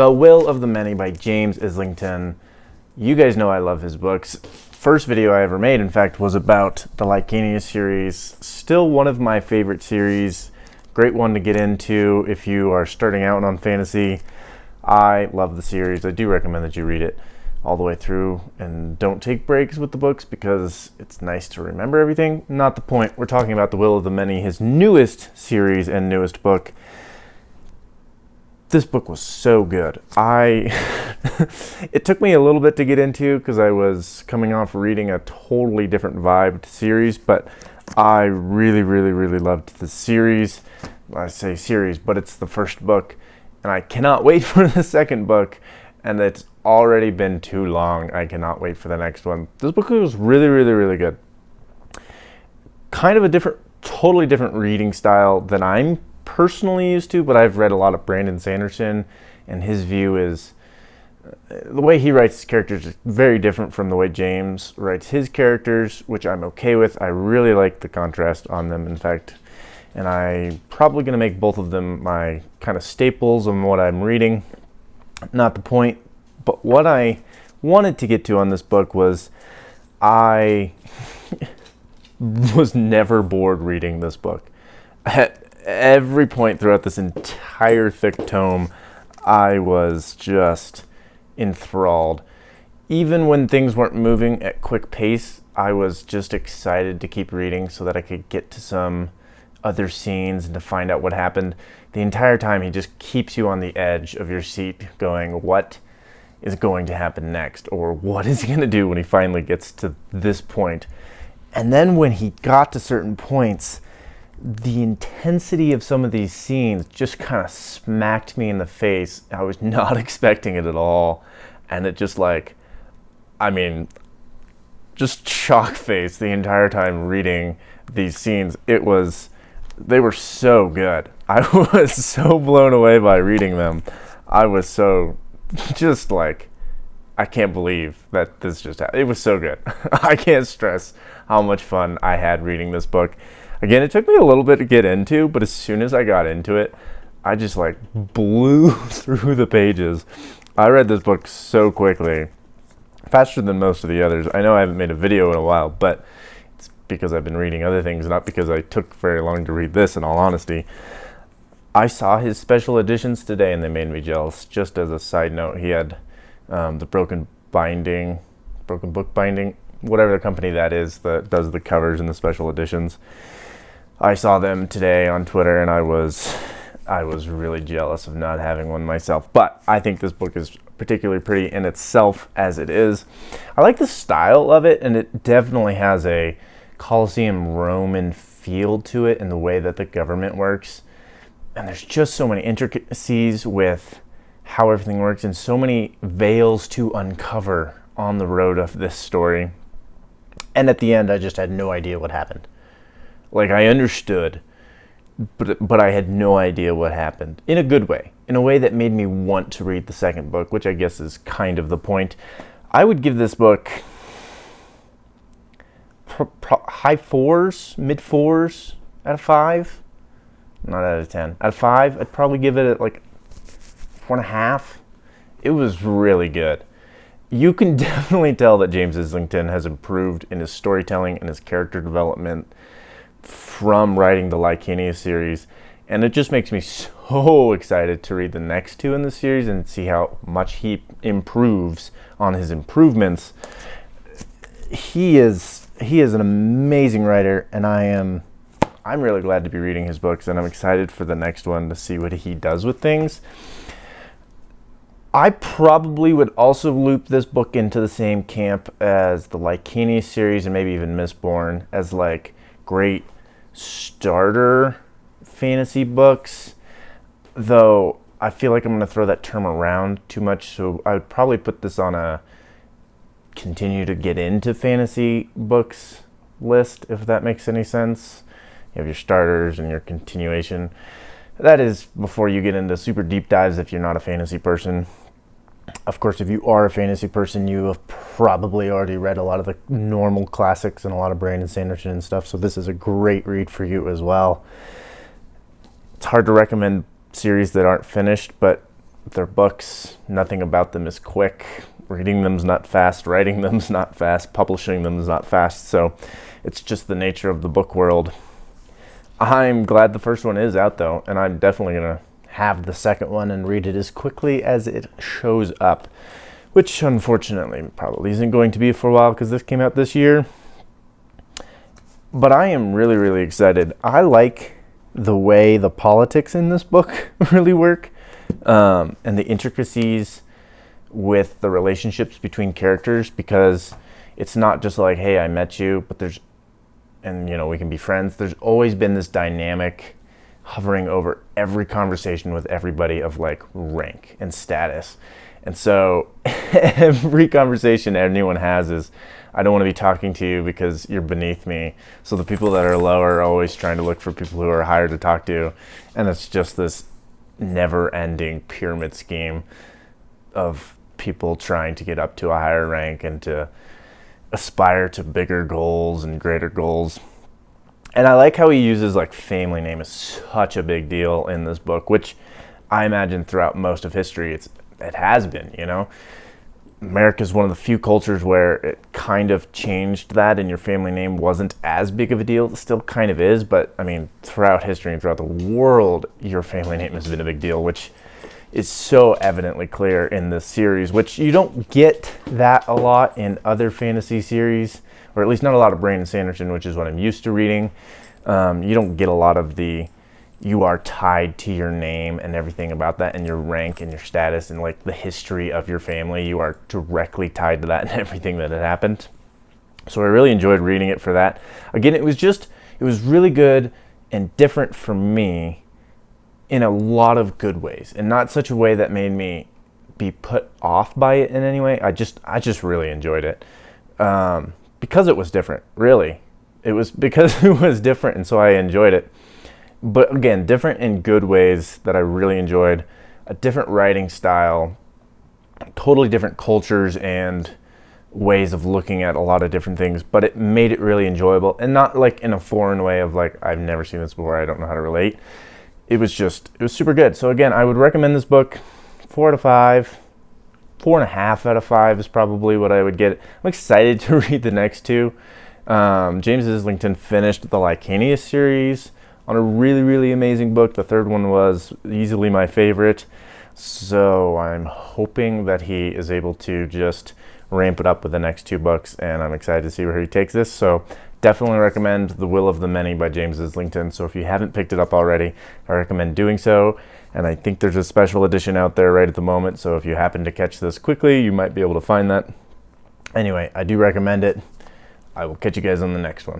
The Will of the Many by James Islington. You guys know I love his books. First video I ever made, in fact, was about the Lycaonia series. Still one of my favorite series. Great one to get into if you are starting out on fantasy. I love the series. I do recommend that you read it all the way through and don't take breaks with the books because it's nice to remember everything. Not the point. We're talking about The Will of the Many, his newest series and newest book. This book was so good. It took me a little bit to get into because I was coming off reading a totally different vibe series, but I really loved the series. I say series, but it's the first book, and I cannot wait for the second book, and it's already been too long. I cannot wait for the next one. This book was really good. Kind of a totally different reading style than I'm personally used to, but I've read a lot of Brandon Sanderson, and his view is the way he writes his characters is very different from the way James writes his characters, which I'm okay with. I really like the contrast on them, in fact, and I'm probably going to make both of them my kind of staples on what I'm reading. Not the point, but what I wanted to get to on this book was I was never bored reading this book. At every point throughout this entire thick tome, I was just enthralled. Even when things weren't moving at quick pace, I was just excited to keep reading so that I could get to some other scenes and to find out what happened. The entire time he just keeps you on the edge of your seat going, what is going to happen next? Or what is he going to do when he finally gets to this point? And then when he got to certain points, the intensity of some of these scenes just kind of smacked me in the face. I was not expecting it at all. And it just just shock face the entire time reading these scenes. They were so good. I was so blown away by reading them. I was so just I can't believe that this just happened. It was so good. I can't stress how much fun I had reading this book. Again, it took me a little bit to get into, but as soon as I got into it, I just blew through the pages. I read this book so quickly, faster than most of the others. I know I haven't made a video in a while, but it's because I've been reading other things, not because I took very long to read this, in all honesty. I saw his special editions today, and they made me jealous. Just as a side note, he had the Broken Book Binding, whatever the company that is that does the covers and the special editions. I saw them today on Twitter, and I was really jealous of not having one myself. But I think this book is particularly pretty in itself as it is. I like the style of it, and it definitely has a Colosseum Roman feel to it in the way that the government works. And there's just so many intricacies with how everything works and so many veils to uncover on the road of this story. And at the end, I just had no idea what happened. I understood, but I had no idea what happened. In a good way. In a way that made me want to read the second book, which I guess is kind of the point. I would give this book high 4s, mid 4s out of 5. Not out of 10. Out of 5, I'd probably give it 4.5. It was really good. You can definitely tell that James Islington has improved in his storytelling and his character development from writing the Lycaonia series, and it just makes me so excited to read the next two in the series and see how much he improves on his improvements. He is an amazing writer, and I'm really glad to be reading his books, and I'm excited for the next one to see what he does with things. I probably would also loop this book into the same camp as the Lycaonia series and maybe even Mistborn as great starter fantasy books, though I feel like I'm going to throw that term around too much, so I would probably put this on a continue to get into fantasy books list, if that makes any sense. You have your starters and your continuation. That is before you get into super deep dives if you're not a fantasy person. Of course, if you are a fantasy person, you have probably already read a lot of the normal classics and a lot of Brandon Sanderson and stuff, so this is a great read for you as well. It's hard to recommend series that aren't finished, but They're books. Nothing about them is quick. Reading them's not fast. Writing them's not fast. Publishing them's not fast. So it's just the nature of the book world. I'm glad the first one is out, though, and I'm definitely going to have the second one and read it as quickly as it shows up, which unfortunately probably isn't going to be for a while because this came out this year. But I am really, really excited. I like the way the politics in this book really work, and the intricacies with the relationships between characters, because it's not just like, hey, I met you, but we can be friends. There's always been this dynamic hovering over every conversation with everybody of like rank and status. And so every conversation anyone has is, I don't want to be talking to you because you're beneath me. So the people that are lower are always trying to look for people who are higher to talk to. And it's just this never-ending pyramid scheme of people trying to get up to a higher rank and to aspire to bigger goals and greater goals. And I like how he uses like family name is such a big deal in this book, which I imagine throughout most of history it has been, America is one of the few cultures where it kind of changed that, and your family name wasn't as big of a deal. It still kind of is, but I mean, throughout history and throughout the world, your family name has been a big deal, which is so evidently clear in this series, which you don't get that a lot in other fantasy series, or at least not a lot of Brandon Sanderson, which is what I'm used to reading. You don't get a lot of you are tied to your name and everything about that, and your rank and your status and like the history of your family. You are directly tied to that and everything that had happened. So I really enjoyed reading it for that. Again, it was really good and different for me in a lot of good ways, and not such a way that made me be put off by it in any way. I just really enjoyed it because it was different. Really, it was because it was different, and so I enjoyed it. But again, different in good ways that I really enjoyed. A different writing style, totally different cultures and ways of looking at a lot of different things, but it made it really enjoyable, and not like in a foreign way of like, I've never seen this before, I don't know how to relate. It was super good. So again, I would recommend this book. 4 out of 5. 4.5 out of 5 is probably what I would get. I'm excited to read the next two. James Islington finished the Lycanius series on a really, really amazing book. The third one was easily my favorite. So I'm hoping that he is able to just ramp it up with the next two books, and I'm excited to see where he takes this. So definitely recommend The Will of the Many by James Islington. So if you haven't picked it up already, I recommend doing so. And I think there's a special edition out there right at the moment. So if you happen to catch this quickly, you might be able to find that. Anyway, I do recommend it. I will catch you guys on the next one.